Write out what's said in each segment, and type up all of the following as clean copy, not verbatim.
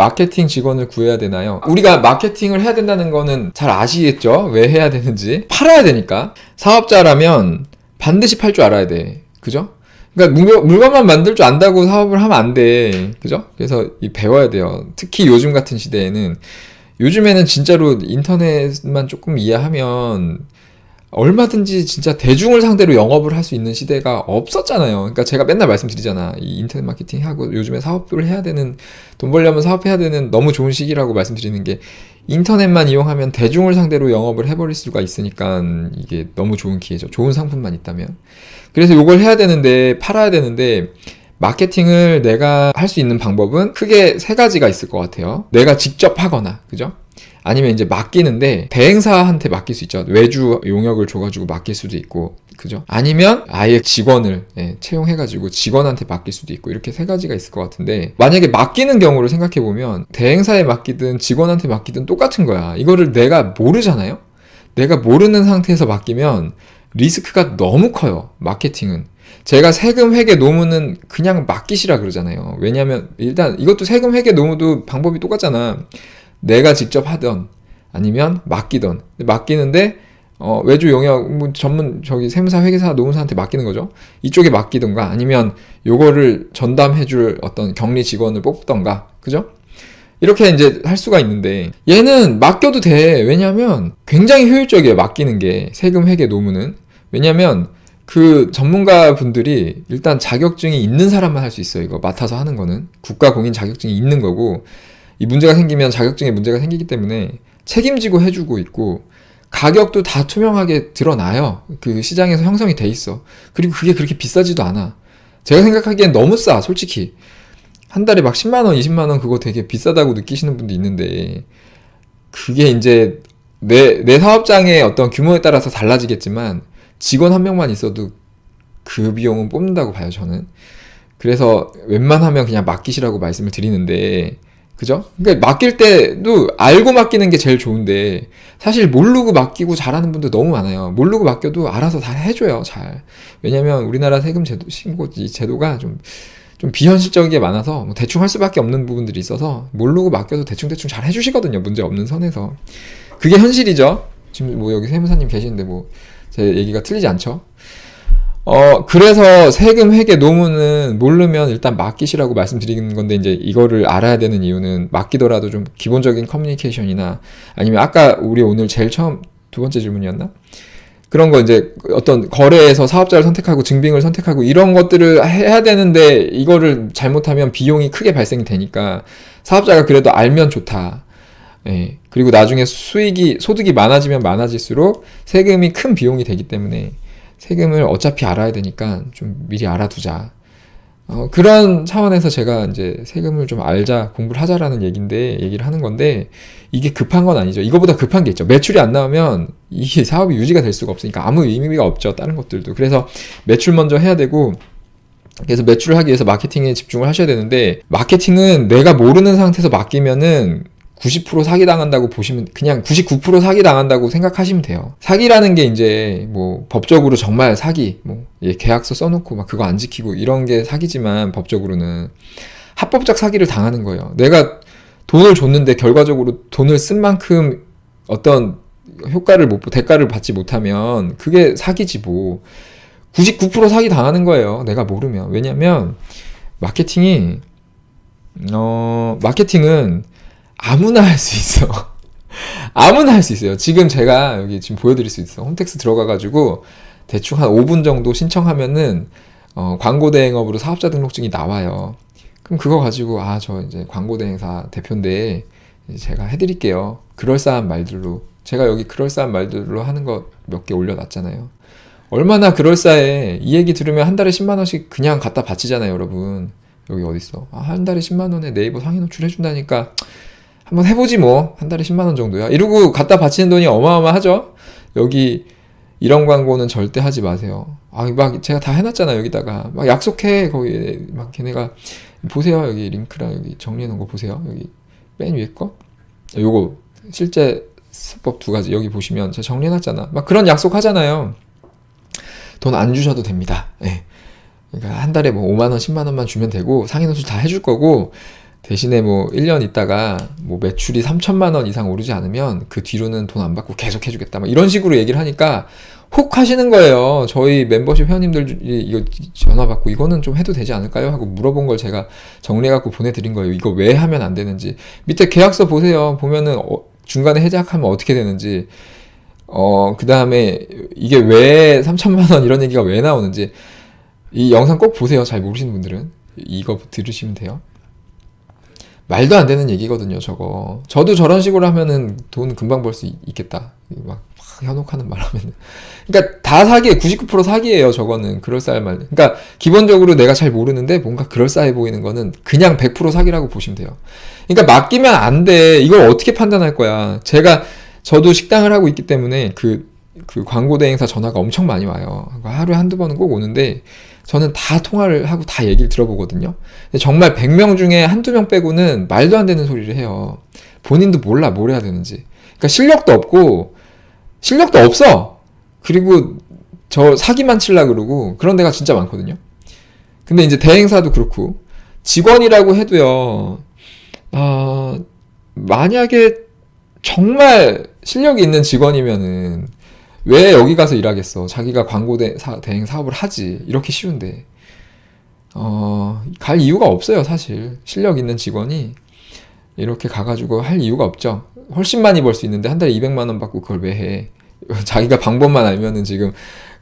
마케팅 직원을 구해야 되나요? 우리가 마케팅을 해야 된다는 거는 잘 아시겠죠? 왜 해야 되는지. 팔아야 되니까. 사업자라면 반드시 팔 줄 알아야 돼. 그죠? 그러니까 물건만 만들 줄 안다고 사업을 하면 안 돼. 그죠? 그래서 배워야 돼요. 특히 요즘 같은 시대에는. 요즘에는 진짜로 인터넷만 조금 이해하면 얼마든지 진짜 대중을 상대로 영업을 할 수 있는 시대가 없었잖아요. 그러니까 제가 맨날 말씀드리잖아. 이 인터넷 마케팅 하고 요즘에 사업을 해야 되는, 돈 벌려면 사업해야 되는 너무 좋은 시기라고 말씀드리는 게, 인터넷만 이용하면 대중을 상대로 영업을 해버릴 수가 있으니까 이게 너무 좋은 기회죠. 좋은 상품만 있다면. 그래서 이걸 해야 되는데, 팔아야 되는데, 마케팅을 내가 할 수 있는 방법은 크게 세 가지가 있을 것 같아요. 내가 직접 하거나, 그죠? 아니면 이제 맡기는데 대행사한테 맡길 수 있죠. 외주 용역을 줘가지고 맡길 수도 있고, 그죠? 아니면 아예 직원을 채용해가지고 직원한테 맡길 수도 있고, 이렇게 세 가지가 있을 것 같은데, 만약에 맡기는 경우를 생각해보면 대행사에 맡기든 직원한테 맡기든 똑같은 거야. 이거를 내가 모르잖아요? 내가 모르는 상태에서 맡기면 리스크가 너무 커요. 마케팅은. 제가 세금 회계 노무는 그냥 맡기시라 그러잖아요. 왜냐면 일단 이것도 세금 회계 노무도 방법이 똑같잖아. 내가 직접 하던 아니면 맡기던. 맡기는데 외주 용역 전문 세무사 회계사 노무사한테 맡기는 거죠. 이쪽에 맡기던가 아니면 요거를 전담해줄 어떤 격리 직원을 뽑던가, 그죠? 이렇게 이제 할 수가 있는데, 얘는 맡겨도 돼. 왜냐면 굉장히 효율적이에요. 맡기는 게, 세금 회계 노무는. 왜냐면 그 전문가 분들이 일단 자격증이 있는 사람만 할 수 있어요. 이거 맡아서 하는 거는 국가공인 자격증이 있는 거고, 이 문제가 생기면 자격증에 문제가 생기기 때문에 책임지고 해주고 있고, 가격도 다 투명하게 드러나요. 그 시장에서 형성이 돼 있어. 그리고 그게 그렇게 비싸지도 않아. 제가 생각하기엔 너무 싸, 솔직히. 한 달에 막 10만원, 20만원 그거 되게 비싸다고 느끼시는 분도 있는데, 그게 이제 내 사업장의 어떤 규모에 따라서 달라지겠지만 직원 한 명만 있어도 그 비용은 뽑는다고 봐요, 저는. 그래서 웬만하면 그냥 맡기시라고 말씀을 드리는데, 그죠? 그러니까 맡길 때도 알고 맡기는 게 제일 좋은데, 사실 모르고 맡기고 잘하는 분들 너무 많아요. 모르고 맡겨도 알아서 다 해줘요, 잘. 왜냐면 우리나라 세금 제도, 신고 이 제도가 좀 비현실적인 게 많아서 뭐 대충 할 수밖에 없는 부분들이 있어서 모르고 맡겨도 대충 잘 해주시거든요. 문제 없는 선에서. 그게 현실이죠. 지금 뭐 여기 세무사님 계시는데 뭐 제 얘기가 틀리지 않죠. 그래서 세금 회계 노무는 모르면 일단 맡기시라고 말씀드리는 건데, 이제 이거를 알아야 되는 이유는 맡기더라도 좀 기본적인 커뮤니케이션이나 아니면 아까 우리 오늘 제일 처음 두 번째 질문이었나? 그런 거 이제 어떤 거래에서 사업자를 선택하고 증빙을 선택하고 이런 것들을 해야 되는데, 이거를 잘못하면 비용이 크게 발생이 되니까 사업자가 그래도 알면 좋다. 예. 그리고 나중에 소득이 많아지면 많아질수록 세금이 큰 비용이 되기 때문에 세금을 어차피 알아야 되니까 좀 미리 알아두자. 그런 차원에서 제가 이제 세금을 좀 알자, 공부를 하자라는 얘기를 하는 건데, 이게 급한 건 아니죠. 이거보다 급한 게 있죠. 매출이 안 나오면 이게 사업이 유지가 될 수가 없으니까 아무 의미가 없죠. 다른 것들도. 그래서 매출 먼저 해야 되고, 그래서 매출을 하기 위해서 마케팅에 집중을 하셔야 되는데, 마케팅은 내가 모르는 상태에서 맡기면은 90% 사기당한다고 보시면, 그냥 99% 사기당한다고 생각하시면 돼요. 사기라는 게 이제 뭐 법적으로 정말 사기, 뭐 계약서 써놓고 막 그거 안 지키고 이런 게 사기지만, 법적으로는 합법적 사기를 당하는 거예요. 내가 돈을 줬는데 결과적으로 돈을 쓴 만큼 어떤 대가를 받지 못하면 그게 사기지 뭐. 99% 사기 당하는 거예요. 내가 모르면. 왜냐면 마케팅은 아무나 할 수 있어. 아무나 할 수 있어요. 지금 제가 여기 지금 보여드릴 수 있어. 홈택스 들어가가지고 대충 한 5분 정도 신청하면은 광고 대행업으로 사업자 등록증이 나와요. 그럼 그거 가지고 저 이제 광고 대행사 대표인데 제가 해드릴게요. 그럴싸한 말들로. 제가 여기 그럴싸한 말들로 하는 거 몇 개 올려놨잖아요. 얼마나 그럴싸해. 이 얘기 들으면 한 달에 10만 원씩 그냥 갖다 바치잖아요, 여러분. 여기 어딨어? 한 달에 10만 원에 네이버 상위 노출 해준다니까 한번 해보지 뭐. 한 달에 10만 원 정도야. 이러고 갖다 바치는 돈이 어마어마하죠? 여기 이런 광고는 절대 하지 마세요. 막 제가 다 해놨잖아. 여기다가 막 약속해. 거기 막 걔네가 보세요. 여기 링크랑 여기 정리해놓은 거 보세요. 여기 맨 위에 거. 요거 실제 수법 2가지 여기 보시면 제가 정리해놨잖아. 막 그런 약속 하잖아요. 돈 안 주셔도 됩니다. 예. 그러니까 한 달에 뭐 5만 원, 10만 원만 주면 되고 상위 노출 다 해줄 거고, 대신에 뭐 1년 있다가 뭐 매출이 3천만 원 이상 오르지 않으면 그 뒤로는 돈 안 받고 계속 해주겠다. 막 이런 식으로 얘기를 하니까 혹 하시는 거예요. 저희 멤버십 회원님들이 이거 전화 받고 이거는 좀 해도 되지 않을까요? 하고 물어본 걸 제가 정리해갖고 보내드린 거예요. 이거 왜 하면 안 되는지. 밑에 계약서 보세요. 보면은 중간에 해지하면 어떻게 되는지. 그 다음에 이게 왜 3천만 원 이런 얘기가 왜 나오는지. 이 영상 꼭 보세요. 잘 모르시는 분들은. 이거 들으시면 돼요. 말도 안 되는 얘기거든요, 저거. 저도 저런 식으로 하면은 돈 금방 벌 수 있겠다. 막 현혹하는 말 하면은. 그러니까 다 사기에 99% 사기예요, 저거는. 그럴싸할 말. 그러니까 기본적으로 내가 잘 모르는데 뭔가 그럴싸해 보이는 거는 그냥 100% 사기라고 보시면 돼요. 그러니까 맡기면 안 돼. 이걸 어떻게 판단할 거야. 저도 식당을 하고 있기 때문에 그 광고 대행사 전화가 엄청 많이 와요. 하루에 한두 번은 꼭 오는데 저는 다 통화를 하고 다 얘기를 들어보거든요. 근데 정말 100명 중에 한두 명 빼고는 말도 안 되는 소리를 해요. 본인도 몰라 뭘 해야 되는지. 그러니까 실력도 없어. 그리고 저 사기만 치려고 그러고 그런 데가 진짜 많거든요. 근데 이제 대행사도 그렇고 직원이라고 해도요. 만약에 정말 실력이 있는 직원이면은 왜 여기 가서 일하겠어? 자기가 광고 대행 사업을 하지. 이렇게 쉬운데. 갈 이유가 없어요, 사실. 실력 있는 직원이 이렇게 가가지고 할 이유가 없죠. 훨씬 많이 벌 수 있는데 한 달에 200만 원 받고 그걸 왜 해? 자기가 방법만 알면은 지금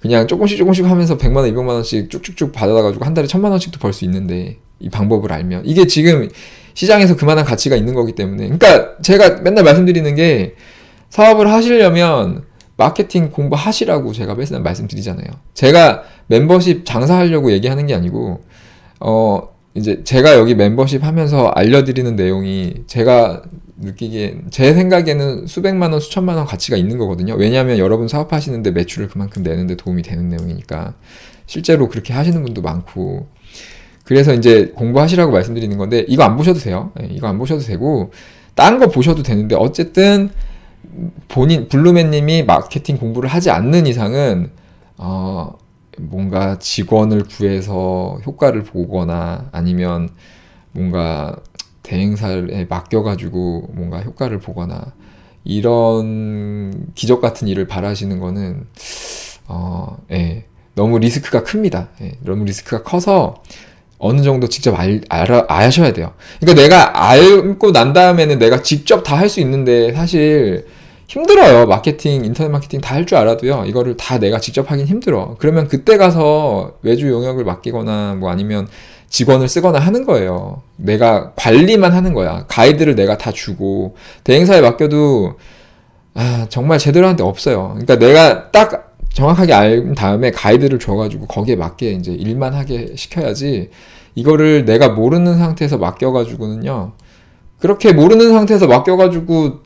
그냥 조금씩 하면서 100만 원, 200만 원씩 쭉쭉쭉 받아가지고 한 달에 1000만 원씩도 벌 수 있는데 이 방법을 알면 이게 지금 시장에서 그만한 가치가 있는 거기 때문에. 그러니까 제가 맨날 말씀드리는 게 사업을 하시려면 마케팅 공부하시라고 제가 맨날 말씀드리잖아요. 제가 멤버십 장사하려고 얘기하는 게 아니고 이제 제가 여기 멤버십 하면서 알려드리는 내용이 제가 느끼기에 제 생각에는 수백만 원, 수천만 원 가치가 있는 거거든요. 왜냐하면 여러분 사업하시는데 매출을 그만큼 내는데 도움이 되는 내용이니까. 실제로 그렇게 하시는 분도 많고. 그래서 이제 공부하시라고 말씀드리는 건데 이거 안 보셔도 돼요. 이거 안 보셔도 되고 딴 거 보셔도 되는데 어쨌든 블루맨님이 마케팅 공부를 하지 않는 이상은 뭔가 직원을 구해서 효과를 보거나 아니면 뭔가 대행사에 맡겨가지고 뭔가 효과를 보거나 이런 기적 같은 일을 바라시는 거는 너무 리스크가 큽니다. 너무 리스크가 커서 어느 정도 직접 아셔야 돼요. 그러니까 내가 알고 난 다음에는 내가 직접 다 할 수 있는데 사실 힘들어요. 마케팅, 인터넷 마케팅 다 할 줄 알아도요. 이거를 다 내가 직접 하긴 힘들어. 그러면 그때 가서 외주 용역을 맡기거나 뭐 아니면 직원을 쓰거나 하는 거예요. 내가 관리만 하는 거야. 가이드를 내가 다 주고 대행사에 맡겨도 정말 제대로 하는 데 없어요. 그러니까 내가 딱 정확하게 알 다음에 가이드를 줘가지고 거기에 맞게 이제 일만 하게 시켜야지 이거를 내가 모르는 상태에서 맡겨가지고는요. 그렇게 모르는 상태에서 맡겨가지고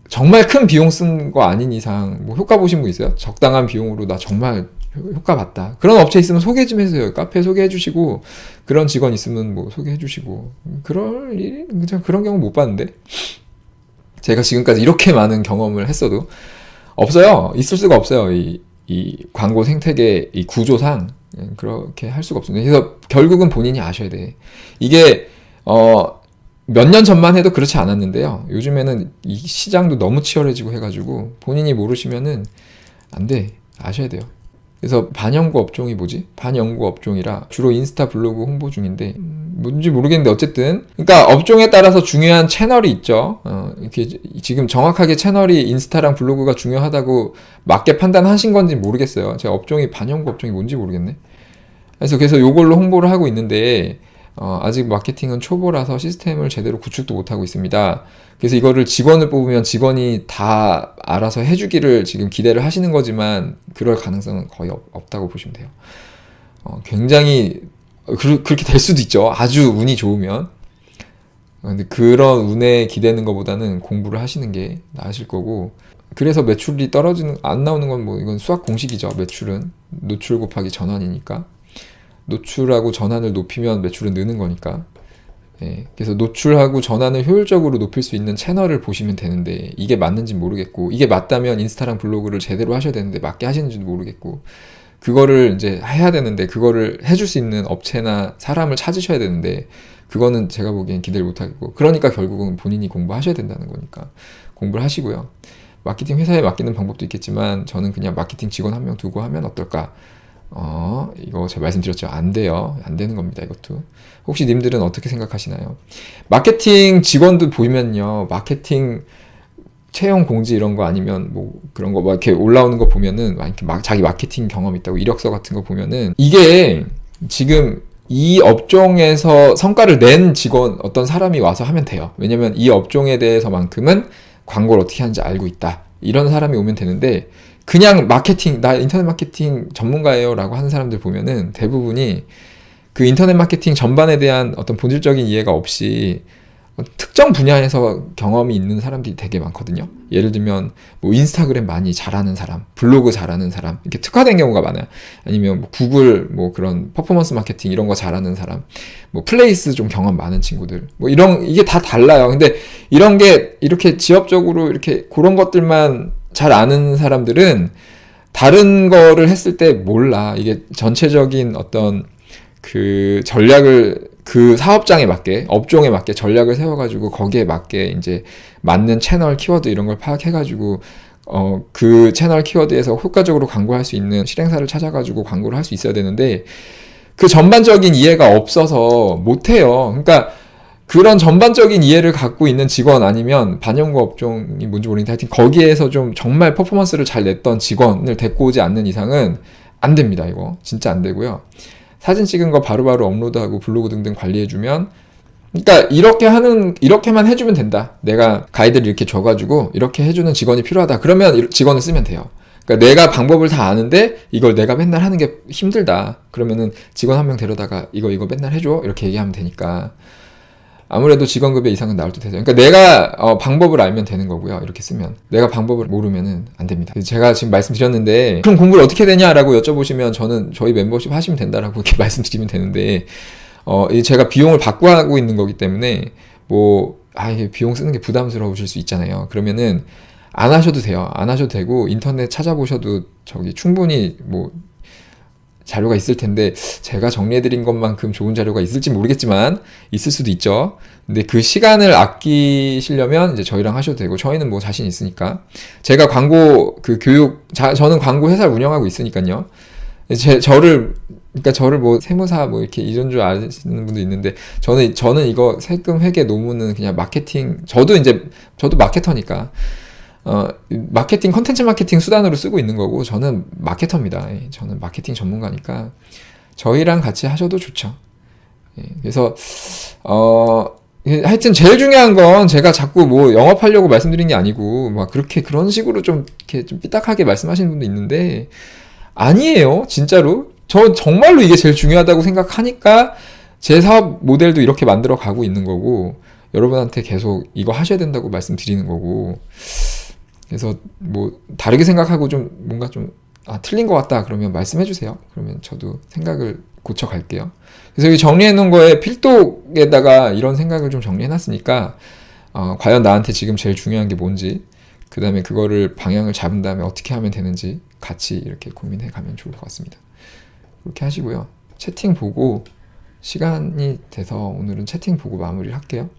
정말 큰 비용 쓴 거 아닌 이상 뭐 효과 보신 분 있어요? 적당한 비용으로 나 정말 효과 봤다. 그런 업체 있으면 소개 좀 해주세요. 카페 소개해 주시고 그런 직원 있으면 뭐 소개해 주시고 그런 경우 못 봤는데 제가 지금까지 이렇게 많은 경험을 했어도 없어요. 있을 수가 없어요. 이 광고 생태계 이 구조상 그렇게 할 수가 없습니다. 그래서 결국은 본인이 아셔야 돼. 이게 몇 년 전만 해도 그렇지 않았는데요. 요즘에는 이 시장도 너무 치열해지고 해가지고 본인이 모르시면은 안 돼. 아셔야 돼요. 그래서 반영구 업종이 뭐지? 반영구 업종이라 주로 인스타 블로그 홍보 중인데 뭔지 모르겠는데 어쨌든 그러니까 업종에 따라서 중요한 채널이 있죠. 이렇게 지금 정확하게 채널이 인스타랑 블로그가 중요하다고 맞게 판단하신 건지 모르겠어요. 제가 업종이 반영구 업종이 뭔지 모르겠네. 그래서 요걸로 홍보를 하고 있는데 아직 마케팅은 초보라서 시스템을 제대로 구축도 못하고 있습니다. 그래서 이거를 직원을 뽑으면 직원이 다 알아서 해주기를 지금 기대를 하시는 거지만 그럴 가능성은 거의 없다고 보시면 돼요. 굉장히 그렇게 될 수도 있죠. 아주 운이 좋으면. 근데 그런 운에 기대는 것보다는 공부를 하시는 게 나으실 거고 그래서 매출이 안 나오는 건 뭐 이건 수학 공식이죠. 매출은 노출 곱하기 전환이니까. 노출하고 전환을 높이면 매출은 느는 거니까. 그래서 노출하고 전환을 효율적으로 높일 수 있는 채널을 보시면 되는데 이게 맞는지 모르겠고 이게 맞다면 인스타랑 블로그를 제대로 하셔야 되는데 맞게 하시는지도 모르겠고 그거를 이제 해야 되는데 그거를 해줄 수 있는 업체나 사람을 찾으셔야 되는데 그거는 제가 보기엔 기대를 못하겠고, 그러니까 결국은 본인이 공부하셔야 된다는 거니까 공부를 하시고요. 마케팅 회사에 맡기는 방법도 있겠지만 저는 그냥 마케팅 직원 한 명 두고 하면 어떨까? 이거 제가 말씀드렸죠. 안 돼요. 안 되는 겁니다. 이것도. 혹시 님들은 어떻게 생각하시나요? 마케팅 직원도 보면요. 마케팅 채용 공지 이런 거 아니면 뭐 그런 거 막 이렇게 올라오는 거 보면은 막 이렇게 자기 마케팅 경험 있다고 이력서 같은 거 보면은 이게 지금 이 업종에서 성과를 낸 직원 어떤 사람이 와서 하면 돼요. 왜냐면 이 업종에 대해서만큼은 광고를 어떻게 하는지 알고 있다. 이런 사람이 오면 되는데 그냥 마케팅, 나 인터넷 마케팅 전문가예요 라고 하는 사람들 보면은 대부분이 그 인터넷 마케팅 전반에 대한 어떤 본질적인 이해가 없이 특정 분야에서 경험이 있는 사람들이 되게 많거든요. 예를 들면 뭐 인스타그램 많이 잘하는 사람, 블로그 잘하는 사람, 이렇게 특화된 경우가 많아요. 아니면 뭐 구글 뭐 그런 퍼포먼스 마케팅 이런 거 잘하는 사람, 뭐 플레이스 좀 경험 많은 친구들, 뭐 이런 이게 다 달라요. 근데 이런 게 이렇게 지역적으로 이렇게 그런 것들만 잘 아는 사람들은 다른 거를 했을 때 몰라. 이게 전체적인 어떤 그 전략을 그 사업장에 맞게, 업종에 맞게 전략을 세워가지고 거기에 맞게 이제 맞는 채널 키워드 이런 걸 파악해가지고 그 채널 키워드에서 효과적으로 광고할 수 있는 실행사를 찾아가지고 광고를 할 수 있어야 되는데 그 전반적인 이해가 없어서 못해요. 그러니까 그런 전반적인 이해를 갖고 있는 직원 아니면 반영구 업종이 뭔지 모르겠는데 하여튼 거기에서 좀 정말 퍼포먼스를 잘 냈던 직원을 데리고 오지 않는 이상은 안 됩니다. 이거 진짜 안 되고요. 사진 찍은 거 바로바로 업로드하고 블로그 등등 관리해주면, 그러니까 이렇게만 해주면 된다. 내가 가이드를 이렇게 줘가지고 이렇게 해주는 직원이 필요하다. 그러면 직원을 쓰면 돼요. 그러니까 내가 방법을 다 아는데 이걸 내가 맨날 하는 게 힘들다. 그러면은 직원 한 명 데려다가 이거 맨날 해줘. 이렇게 얘기하면 되니까. 아무래도 직원급여 이상은 나올 듯 해요. 그러니까 내가 방법을 알면 되는 거고요. 이렇게 쓰면. 내가 방법을 모르면은 안 됩니다. 제가 지금 말씀드렸는데 그럼 공부를 어떻게 되냐라고 여쭤보시면 저는 저희 멤버십 하시면 된다라고 이렇게 말씀드리면 되는데 제가 비용을 받고 하고 있는 거기 때문에 이게 비용 쓰는 게 부담스러우실 수 있잖아요. 그러면은 안 하셔도 돼요. 안 하셔도 되고 인터넷 찾아보셔도 충분히 자료가 있을 텐데 제가 정리해드린 것만큼 좋은 자료가 있을지 모르겠지만 있을 수도 있죠. 근데 그 시간을 아끼시려면 이제 저희랑 하셔도 되고 저희는 자신 있으니까 제가 광고 저는 광고 회사를 운영하고 있으니까요. 저를 세무사 이렇게 이런 줄 아시는 분도 있는데 저는 이거 세금 회계 노무는 그냥 마케팅 저도 마케터니까 마케팅, 컨텐츠 마케팅 수단으로 쓰고 있는 거고, 저는 마케터입니다. 저는 마케팅 전문가니까, 저희랑 같이 하셔도 좋죠. 그래서, 하여튼 제일 중요한 건 제가 자꾸 영업하려고 말씀드린 게 아니고, 그런 식으로 좀 삐딱하게 말씀하시는 분도 있는데, 아니에요. 진짜로. 저 정말로 이게 제일 중요하다고 생각하니까, 제 사업 모델도 이렇게 만들어 가고 있는 거고, 여러분한테 계속 이거 하셔야 된다고 말씀드리는 거고, 그래서 다르게 생각하고 뭔가 틀린 것 같다 그러면 말씀해 주세요. 그러면 저도 생각을 고쳐 갈게요. 그래서 여기 정리해 놓은 거에 필독에다가 이런 생각을 좀 정리해 놨으니까 과연 나한테 지금 제일 중요한 게 뭔지, 그 다음에 그거를 방향을 잡은 다음에 어떻게 하면 되는지 같이 이렇게 고민해 가면 좋을 것 같습니다. 그렇게 하시고요. 채팅 보고 시간이 돼서 오늘은 채팅 보고 마무리를 할게요.